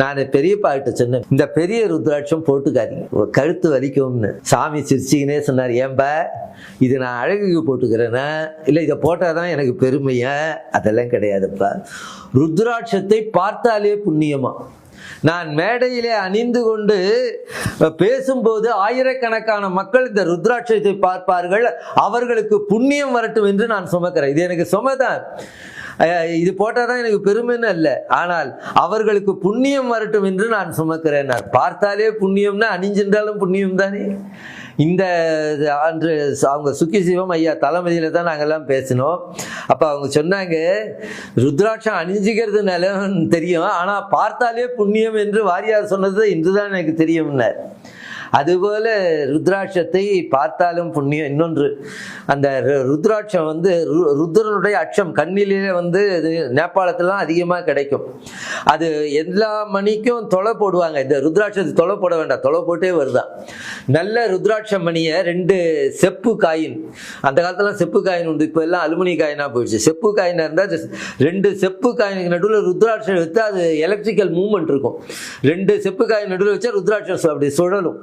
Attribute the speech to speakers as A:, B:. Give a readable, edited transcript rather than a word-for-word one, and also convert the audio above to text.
A: நான் பெரியப்பா கிட்ட சொன்னேன், இந்த பெரிய ருத்ராட்சம் போட்டுக்காதீங்க, கழுத்து வலிக்கும்னு. சாமி சிரிச்சிக்கினே சொன்னார், ஏன்பா இது நான் அழகுக்கு போட்டுக்கிறேன்னா இல்லை இதை போட்டாதான் எனக்கு பெருமையா? அதெல்லாம் கிடையாதுப்பா, ருத்ராட்சத்தை பார்த்தாலே புண்ணியமா. நான் மேடையிலே அணிந்து கொண்டு பேசும்போது ஆயிரக்கணக்கான மக்கள் இந்த ருத்ராட்சத்தை பார்ப்பார்கள், அவர்களுக்கு புண்ணியம் வரட்டும் என்று நான் சுமக்கிறேன். இது எனக்கு சுமதான், இது போட்டாதான் எனக்கு பெருமைன்னு அல்ல, ஆனால் அவர்களுக்கு புண்ணியம் வரட்டும் என்று நான் சுமக்கிறேன். பார்த்தாலே புண்ணியம்னா அணிஞ்சின்றாலும் புண்ணியம் தானே. இந்த அன்று அவங்க சுக்கி சிவம் ஐயா தலைமையில தான் நாங்கெல்லாம் பேசினோம். அப்போ அவங்க சொன்னாங்க, ருத்ராட்சம் அணிஞ்சிக்கிறதுனால தெரியும், ஆனால் பார்த்தாலே புண்ணியம் என்று வாரியார் சொன்னது இன்றுதான் எனக்கு தெரியும்னார். அதுபோல ருத்ராட்சத்தை பார்த்தாலும் புண்ணியம். இன்னொன்று, அந்த ருத்ராட்சம் ருத்ரனுடைய அச்சம் கண்ணிலே நேபாளத்திலாம் அதிகமாக கிடைக்கும். அது எல்லா மணிக்கும் தொலை போடுவாங்க. இந்த ருத்ராட்சத்தை தொலை போட வேண்டாம், தொலை போட்டே வருதான். நல்ல ருத்ராட்ச மணியை 2 செப்பு காயின், அந்த காலத்துல செப்பு காயின் உண்டு, இப்போ எல்லாம் அலுமினிய காயினா போயிடுச்சு. செப்பு காயினா இருந்தால் 2 செப்பு காயினுக்கு நடுவில் ருத்ராட்சம் வச்சா அது எலக்ட்ரிக்கல் மூவ்மெண்ட் இருக்கும். 2 செப்பு காயின் நடுவில் வச்சா ருத்ராட்சம் அப்படி சுழலும்.